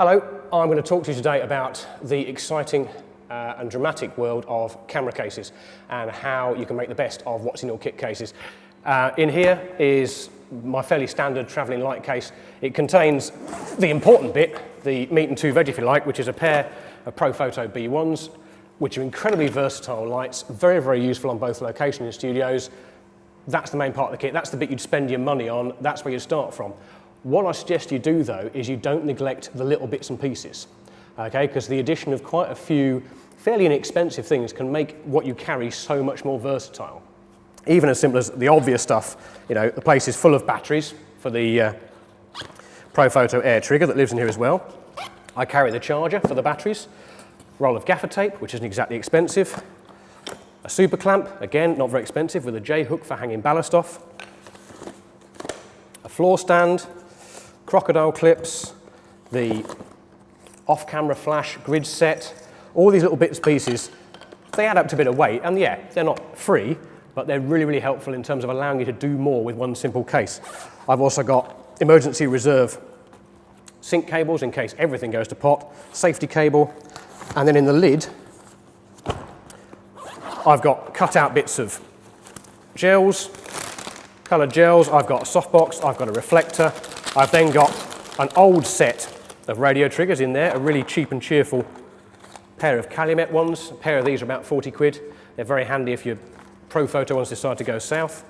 Hello, I'm going to talk to you today about the exciting and dramatic world of camera cases and how you can make the best of what's in your kit cases. In here is my fairly standard travelling light case. It contains the important bit, the meat and two veg if you like, which is a pair of Profoto B1s, which are incredibly versatile lights, very, very useful on both location and studios. That's the main part of the kit. That's the bit you'd spend your money on. That's where you start from. What I suggest you do, though, is you don't neglect the little bits and pieces, okay? Because the addition of quite a few fairly inexpensive things can make what you carry so much more versatile. Even as simple as the obvious stuff, you know, the place is full of batteries for the Profoto air trigger that lives in here as well. I carry the charger for the batteries, roll of gaffer tape, which isn't exactly expensive, a super clamp, again, not very expensive, with a J-hook for hanging ballast off, a floor stand, crocodile clips, the off-camera flash grid set, all these little bits and pieces, they add up to a bit of weight, and yeah, they're not free, but they're really, really helpful in terms of allowing you to do more with one simple case. I've also got emergency reserve sync cables in case everything goes to pot, safety cable, and then in the lid, I've got cut out bits of gels, coloured gels, I've got a softbox, I've got a reflector, I've then got an old set of radio triggers in there, a really cheap and cheerful pair of Calumet ones. A pair of these are about 40 quid. They're very handy if your Profoto ones decide to go south.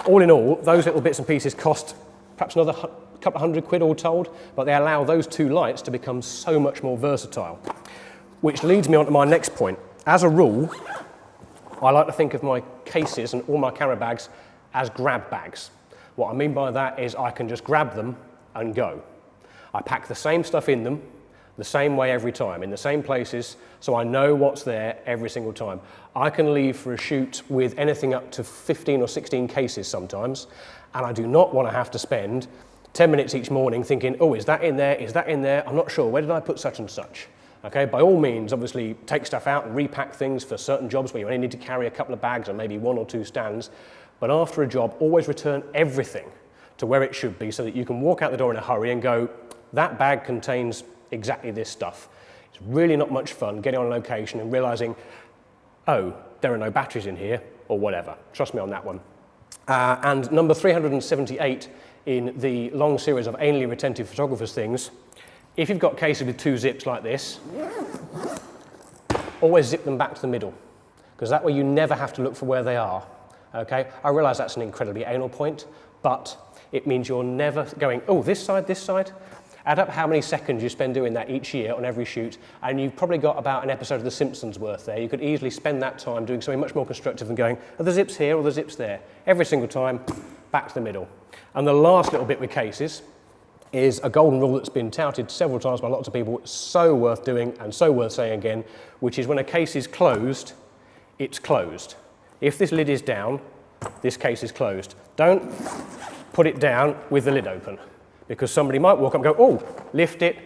All in all, those little bits and pieces cost perhaps another couple of hundred quid all told, but they allow those two lights to become so much more versatile. Which leads me on to my next point. As a rule, I like to think of my cases and all my camera bags as grab bags. What I mean by that is I can just grab them and go. I pack the same stuff in them, the same way every time, in the same places, so I know what's there every single time. I can leave for a shoot with anything up to 15 or 16 cases sometimes, and I do not want to have to spend 10 minutes each morning thinking, oh, is that in there, is that in there, I'm not sure, where did I put such and such? Okay, by all means, obviously, take stuff out and repack things for certain jobs where you only need to carry a couple of bags or maybe one or two stands. But after a job, always return everything to where it should be so that you can walk out the door in a hurry and go, that bag contains exactly this stuff. It's really not much fun getting on location and realising, oh, there are no batteries in here, or whatever. Trust me on that one. And number 378 in the long series of anally retentive photographers things, if you've got cases with two zips like this, always zip them back to the middle, because that way you never have to look for where they are. Okay, I realise that's an incredibly anal point, but it means you're never going, oh, this side, this side. Add up how many seconds you spend doing that each year on every shoot, and you've probably got about an episode of The Simpsons worth there. You could easily spend that time doing something much more constructive than going, are the zips here or the zips there? Every single time, back to the middle. And the last little bit with cases is a golden rule that's been touted several times by lots of people, so worth doing and so worth saying again, which is when a case is closed, it's closed. If this lid is down, this case is closed. Don't put it down with the lid open, because somebody might walk up and go, oh, lift it,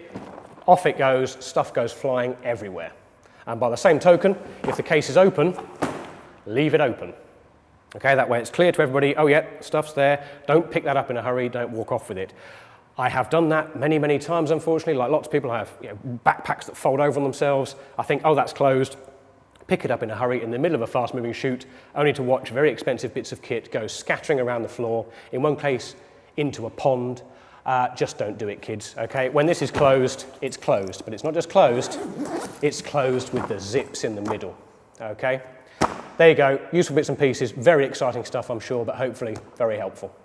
off it goes, stuff goes flying everywhere. And by the same token, if the case is open, leave it open. Okay, that way it's clear to everybody, oh yeah, stuff's there, don't pick that up in a hurry, don't walk off with it. I have done that many, many times, unfortunately. Like lots of people have backpacks that fold over on themselves. I think, oh, that's closed. Pick it up in a hurry in the middle of a fast-moving shoot, only to watch very expensive bits of kit go scattering around the floor, in one case into a pond. Just don't do it, kids, okay? When this is closed, it's closed, but it's not just closed, it's closed with the zips in the middle, okay? There you go, useful bits and pieces, very exciting stuff, I'm sure, but hopefully very helpful.